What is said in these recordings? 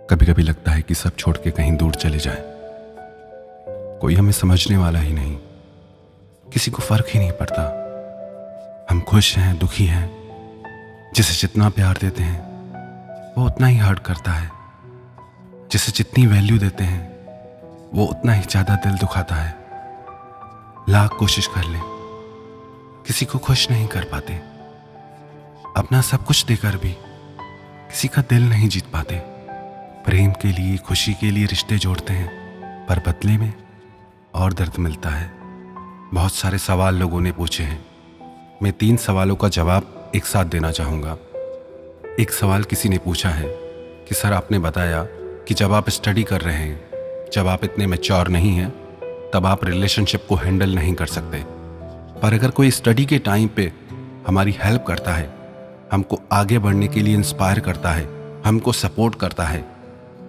कभी कभी लगता है कि सब छोड़ के कहीं दूर चले जाएं। कोई हमें समझने वाला ही नहीं, किसी को फर्क ही नहीं पड़ता। हम खुश हैं, दुखी हैं, जिसे जितना प्यार देते हैं वो उतना ही हर्ट करता है, जिसे जितनी वैल्यू देते हैं वो उतना ही ज्यादा दिल दुखाता है। लाख कोशिश कर ले, किसी को खुश नहीं कर पाते। अपना सब कुछ देकर भी किसी का दिल नहीं जीत पाते। प्रेम के लिए, खुशी के लिए रिश्ते जोड़ते हैं, पर बदले में और दर्द मिलता है। बहुत सारे सवाल लोगों ने पूछे हैं। मैं 3 सवालों का जवाब एक साथ देना चाहूँगा। एक सवाल किसी ने पूछा है कि सर, आपने बताया कि जब आप स्टडी कर रहे हैं, जब आप इतने मैच्योर नहीं हैं, तब आप रिलेशनशिप को हैंडल नहीं कर सकते। पर अगर कोई स्टडी के टाइम पे हमारी हेल्प करता है, हमको आगे बढ़ने के लिए इंस्पायर करता है, हमको सपोर्ट करता है,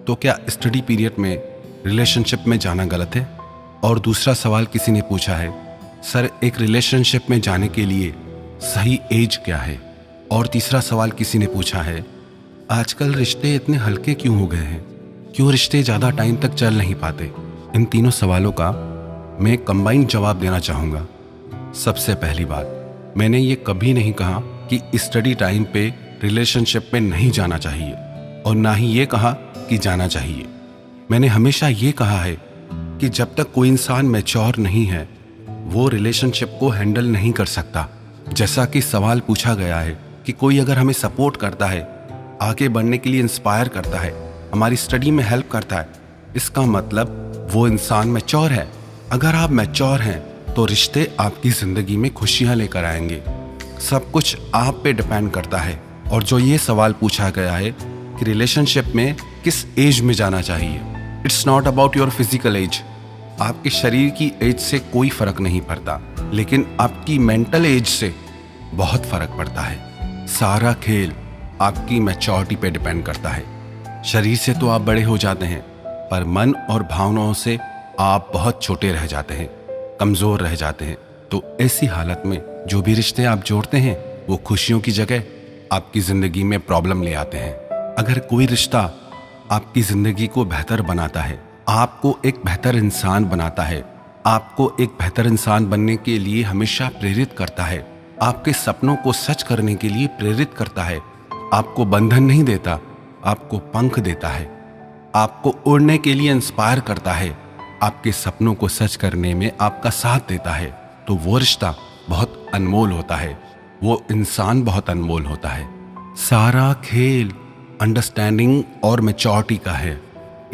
तो क्या स्टडी पीरियड में रिलेशनशिप में जाना गलत है? और दूसरा सवाल किसी ने पूछा है, सर, एक रिलेशनशिप में जाने के लिए सही एज क्या है? और तीसरा सवाल किसी ने पूछा है, आजकल रिश्ते इतने हल्के क्यों हो गए हैं? क्यों रिश्ते ज़्यादा टाइम तक चल नहीं पाते? इन तीनों सवालों का मैं कंबाइंड जवाब देना चाहूँगा। सबसे पहली बात, मैंने ये कभी नहीं कहा कि स्टडी टाइम पे रिलेशनशिप में नहीं जाना चाहिए, और ना ही ये कहा कि जाना चाहिए। मैंने हमेशा ये कहा है कि जब तक कोई इंसान मैच्योर नहीं है, वो रिलेशनशिप को हैंडल नहीं कर सकता। जैसा कि सवाल पूछा गया है कि कोई अगर हमें सपोर्ट करता है, आगे बढ़ने के लिए इंस्पायर करता है, हमारी स्टडी में हेल्प करता है, इसका मतलब वो इंसान मैच्योर है। अगर आप मैच्योर हैं तो रिश्ते आपकी ज़िंदगी में खुशियाँ लेकर आएंगे। सब कुछ आप पे डिपेंड करता है। और जो ये सवाल पूछा गया है कि रिलेशनशिप में किस एज में जाना चाहिए, it's not about your physical age. आपके शरीर की एज से कोई फर्क नहीं पड़ता, लेकिन आपकी मेंटल एज से बहुत फर्क पड़ता है। सारा खेल आपकी मैच्योरिटी पे डिपेंड करता है। शरीर से तो आप बड़े हो जाते हैं, पर मन और भावनाओं से आप बहुत छोटे रह जाते हैं, कमज़ोर रह जाते हैं। तो ऐसी हालत में जो भी रिश्ते आप जोड़ते हैं, वो खुशियों की जगह आपकी ज़िंदगी में प्रॉब्लम ले आते हैं। अगर कोई रिश्ता आपकी ज़िंदगी को बेहतर बनाता है, आपको एक बेहतर इंसान बनाता है, आपको एक बेहतर इंसान बनने के लिए हमेशा प्रेरित करता है, आपके सपनों को सच करने के लिए प्रेरित करता है, आपको बंधन नहीं देता, आपको पंख देता है, आपको उड़ने के लिए इंस्पायर करता है, आपके सपनों को सच करने में आपका साथ देता है, तो वो रिश्ता बहुत अनमोल होता है, वो इंसान बहुत अनमोल होता है। सारा खेल अंडरस्टैंडिंग और मैच्योरिटी का है।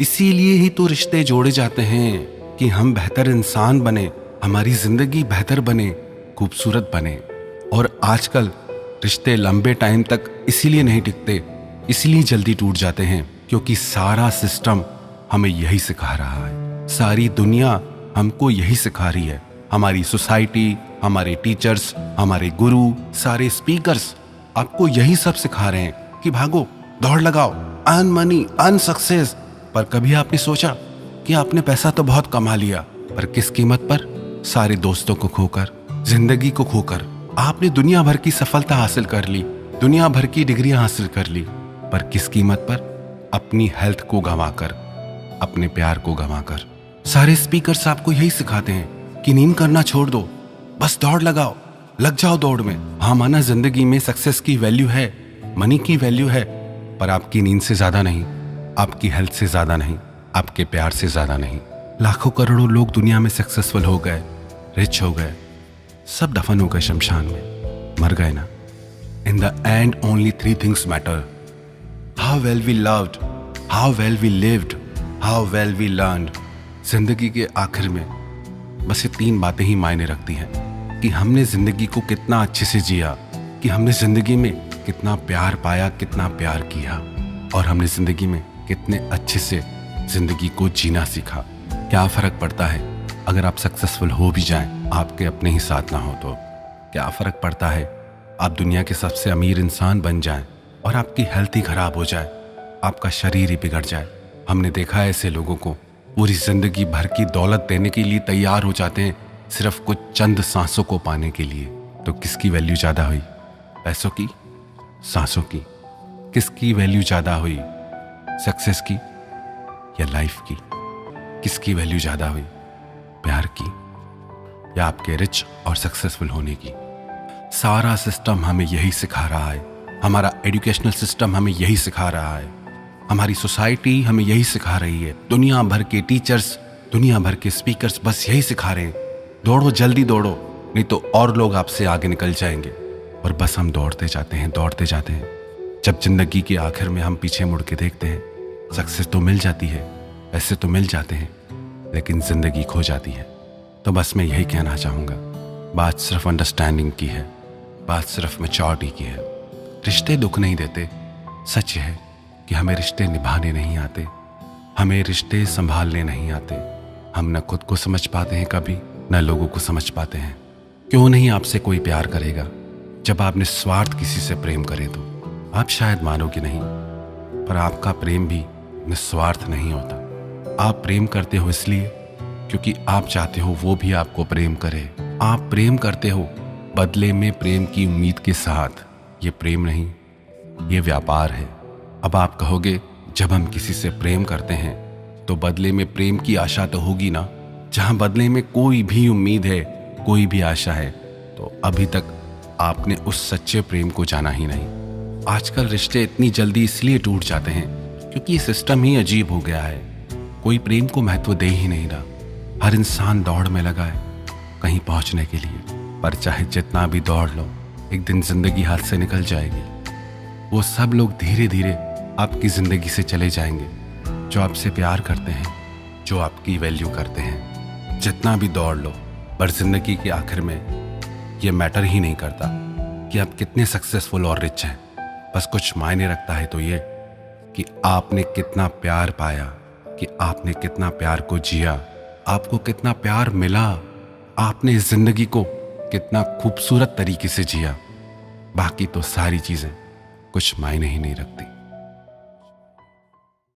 इसीलिए ही तो रिश्ते जोड़े जाते हैं कि हम बेहतर इंसान बने, हमारी जिंदगी बेहतर बने, खूबसूरत बने। और आजकल रिश्ते लंबे टाइम तक इसीलिए नहीं टिकते, इसलिए जल्दी टूट जाते हैं, क्योंकि सारा सिस्टम हमें यही सिखा रहा है। सारी दुनिया हमको यही सिखा रही है। हमारी सोसाइटी, हमारे टीचर्स, हमारे गुरु, सारे स्पीकर्स आपको यही सब सिखा रहे हैं कि भागो, दौड़ लगाओ, अर्न मनी, अर्न सक्सेस। पर कभी आपने सोचा कि आपने पैसा तो बहुत कमा लिया, पर किस कीमत पर? सारे दोस्तों को खोकर, जिंदगी को खोकर। आपने दुनिया भर की सफलता हासिल कर ली, दुनिया भर की डिग्रियां हासिल कर ली, पर किस कीमत पर? अपनी हेल्थ को गंवाकर, अपने प्यार को गंवाकर। सारे स्पीकर्स आपको यही सिखाते हैं कि नींद करना छोड़ दो, बस दौड़ लगाओ, लग जाओ दौड़ में। हाँ, माना जिंदगी में सक्सेस की वैल्यू है, मनी की वैल्यू है, पर आपकी नींद से ज्यादा नहीं, आपकी हेल्थ से ज्यादा नहीं, आपके प्यार से ज्यादा नहीं। लाखों करोड़ों लोग दुनिया में सक्सेसफुल हो गए, रिच हो गए, सब दफन हो गए शमशान में, मर गए ना। In the end only 3 things matter: how well we loved, how well we lived, how well we learned. जिंदगी के आखिर में बस ये 3 बातें ही मायने रखती हैं कि हमने जिंदगी को कितना अच्छे से जिया, कि हमने जिंदगी में कितना प्यार पाया, कितना प्यार किया, और हमने जिंदगी में कितने अच्छे से जिंदगी को जीना सीखा। क्या फर्क पड़ता है अगर आप सक्सेसफुल हो भी जाएं, आपके अपने ही साथ ना हो तो? क्या फर्क पड़ता है आप दुनिया के सबसे अमीर इंसान बन जाएं और आपकी हेल्थ ही खराब हो जाए, आपका शरीर ही बिगड़ जाए? हमने देखा है ऐसे लोगों को पूरी जिंदगी भर की दौलत देने के लिए तैयार हो जाते हैं, सिर्फ कुछ चंद सांसों को पाने के लिए। तो किसकी वैल्यू ज्यादा हुई, पैसों की, सांसों की? किसकी वैल्यू ज्यादा हुई, सक्सेस की या लाइफ की? किसकी वैल्यू ज़्यादा हुई, प्यार की या आपके रिच और सक्सेसफुल होने की? सारा सिस्टम हमें यही सिखा रहा है, हमारा एजुकेशनल सिस्टम हमें यही सिखा रहा है, हमारी सोसाइटी हमें यही सिखा रही है, दुनिया भर के टीचर्स, दुनिया भर के स्पीकर्स बस यही सिखा रहे हैं, दौड़ो, जल्दी दौड़ो, नहीं तो और लोग आपसे आगे निकल जाएंगे। और बस हम दौड़ते जाते हैं, दौड़ते जाते हैं। जब जिंदगी के आखिर में हम पीछे मुड़ के देखते हैं, सक्सेस तो मिल जाती है, पैसे तो मिल जाते हैं, लेकिन जिंदगी खो जाती है। तो बस मैं यही कहना चाहूँगा, बात सिर्फ अंडरस्टैंडिंग की है, बात सिर्फ मैच्योरिटी की है। रिश्ते दुख नहीं देते। सच है कि हमें रिश्ते निभाने नहीं आते, हमें रिश्ते संभालने नहीं आते। हम न खुद को समझ पाते हैं कभी, न लोगों को समझ पाते हैं। क्यों नहीं आपसे कोई प्यार करेगा जब आप निस्वार्थ किसी से प्रेम करें? तो आप शायद मानोगे नहीं, पर आपका प्रेम भी निस्वार्थ नहीं होता। आप प्रेम करते हो इसलिए क्योंकि आप चाहते हो वो भी आपको प्रेम करे। आप प्रेम करते हो बदले में प्रेम की उम्मीद के साथ। ये प्रेम नहीं, ये व्यापार है। अब आप कहोगे, जब हम किसी से प्रेम करते हैं तो बदले में प्रेम की आशा तो होगी ना। जहां बदले में कोई भी उम्मीद है, कोई भी आशा है, तो अभी तक आपने उस सच्चे प्रेम को जाना ही नहीं। आजकल रिश्ते इतनी जल्दी इसलिए टूट जाते हैं क्योंकि ये सिस्टम ही अजीब हो गया है। कोई प्रेम को महत्व दे ही नहीं रहा। हर इंसान दौड़ में लगा है कहीं पहुंचने के लिए, पर चाहे जितना भी दौड़ लो, एक दिन जिंदगी हाथ से निकल जाएगी। वो सब लोग धीरे धीरे आपकी जिंदगी से चले जाएंगे जो आपसे प्यार करते हैं, जो आपकी वैल्यू करते हैं। जितना भी दौड़ लो, पर जिंदगी के आखिर में ये मैटर ही नहीं करता कि आप कितने सक्सेसफुल और रिच हैं। बस कुछ मायने रखता है तो ये कि आपने कितना प्यार पाया, कि आपने कितना प्यार को जिया, आपको कितना प्यार मिला, आपने इस जिंदगी को कितना खूबसूरत तरीके से जिया। बाकी तो सारी चीजें कुछ मायने ही नहीं रखती।